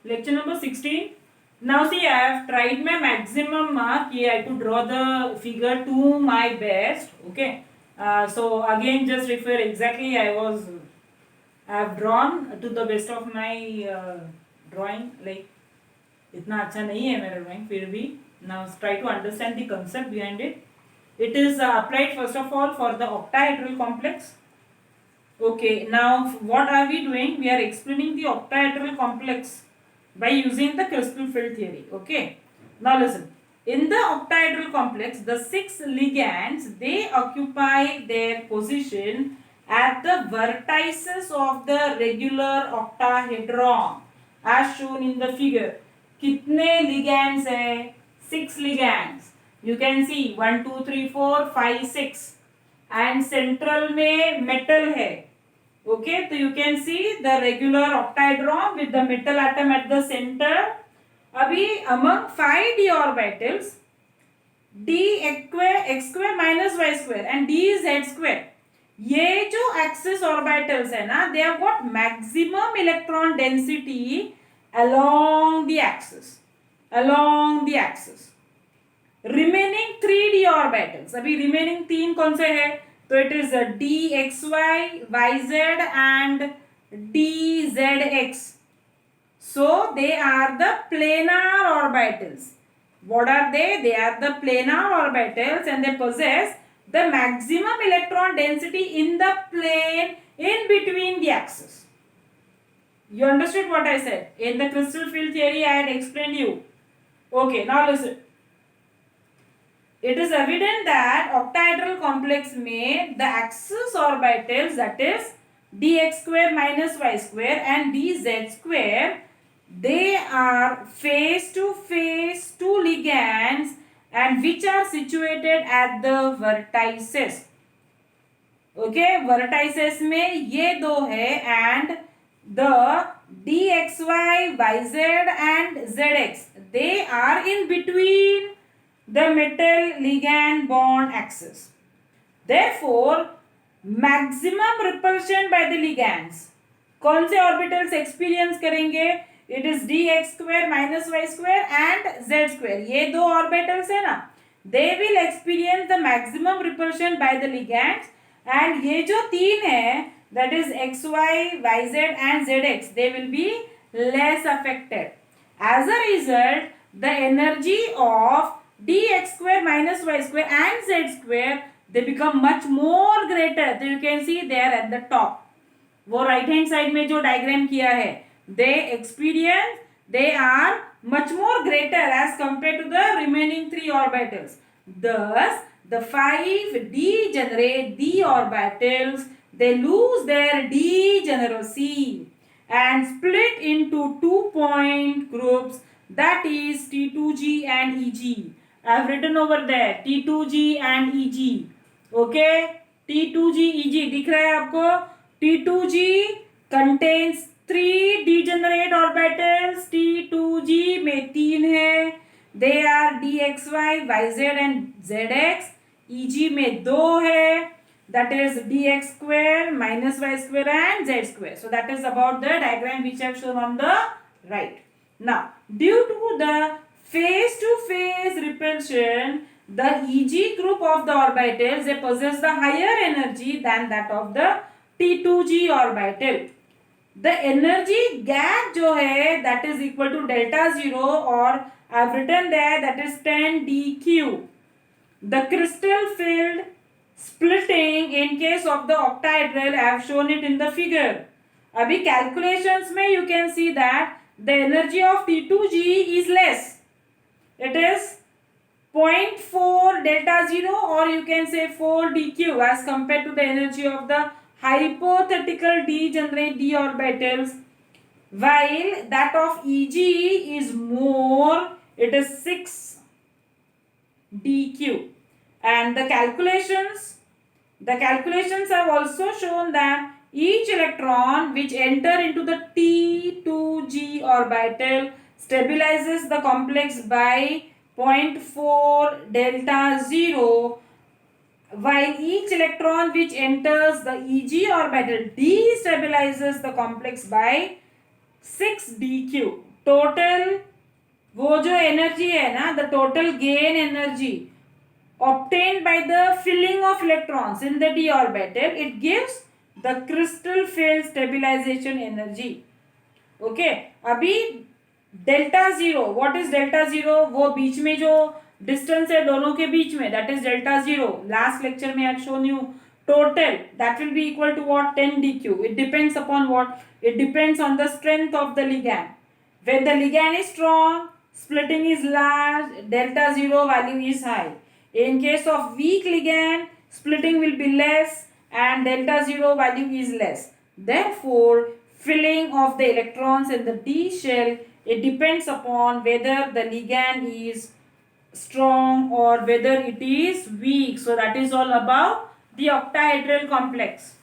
Lecture number 16. Now see, I have tried my maximum mark here to draw the figure to my best. Okay. So again, just refer exactly I have drawn to the best of my drawing. Like इतना अच्छा नहीं है मेरा drawing फिर भी. Now try to understand the concept behind it. It is applied first of all for the octahedral complex. Okay, now what are we doing? We are explaining the octahedral complex by using the crystal field theory. Okay, now listen. In the octahedral complex, the 6 ligands, they occupy their position at the vertices of the regular octahedron as shown in the figure. कितने ligands है? 6 ligands. You can see 1 2 3 4 5 6 and central में metal है. Okay, so you can see the regular octahedron with the metal atom at the center. अभी among 5 d orbitals, d x square minus y square and d z square, ये जो axis orbitals है ना, they have got maximum electron density along the axis. Remaining 3 d orbitals, अभी remaining 3 कौन से है? तो it is dxy, yz and dzx. So they are the planar orbitals. What are they? They are the planar orbitals and they possess the maximum electron density in the plane in between the axis. You understood what I said? In the crystal field theory I had explained you. Okay, now listen. It is evident that octahedral complex में the axis orbitals, that is dx square minus y square and dz square, they are face to face two ligands and which are situated at the vertices. Okay, vertices में ये दो है and the dxy, yz and zx, they are in between the metal ligand bond axis. Therefore, maximum repulsion by the ligands, कौन से orbitals experience करेंगे? It is dx square minus y square and z square. ये दो orbitals है ना, they will experience the maximum repulsion by the ligands and ये जो तीन है, that is xy, yz and zx, they will be less affected. As a result, the energy of dx square minus y square and z square, they become much more greater. So you can see there at the top. वो right hand side में जो diagram किया है, they are much more greater as compared to the remaining 3 orbitals. Thus, the 5 degenerate d orbitals, they lose their degeneracy and split into 2-point groups, that is T2G and EG. I have written over there T2G and EG. Okay, T2G EG दिख रहा है आपको? T2G contains 3 degenerate orbitals. T2G में 3 है. They are dxy, yz and zx. EG में 2 है. That is dx square minus y square and z square. So that is about the diagram which I have shown on the right. Now, due to the face-to-face repulsion, the EG group of the orbitals, they possess the higher energy than that of the T2G orbital. The energy gap जो है, that is equal to delta 0, or I have written there, that is 10 dq. The crystal field splitting in case of the octahedral, I have shown it in the figure. अभी calculations में you can see that the energy of T2G is less. It is 0.4 delta 0, or you can say 4 dq as compared to the energy of the hypothetical degenerate d orbitals, while that of EG is more, it is 6 dq. And the calculations have also shown that each electron which enter into the T2G orbital stabilizes the complex by 0.4 delta 0, while each electron which enters the EG orbital destabilizes the complex by 6 dq. Total वो जो energy है ना, the total gain energy obtained by the filling of electrons in the d orbital, it gives the crystal field stabilization energy. Okay अभी delta zero, what is delta zero? वो बीच में जो distance है दोनों के बीच में, that is delta zero. Last lecture में I have shown you total that will be equal to what? 10 dq. It depends upon what? It depends on the strength of the ligand. When the ligand is strong, splitting is large, delta zero value is high. In case of weak ligand, splitting will be less and delta zero value is less. Therefore, filling of the electrons in the d shell, it depends upon whether the ligand is strong or whether it is weak. So that is all about the octahedral complex.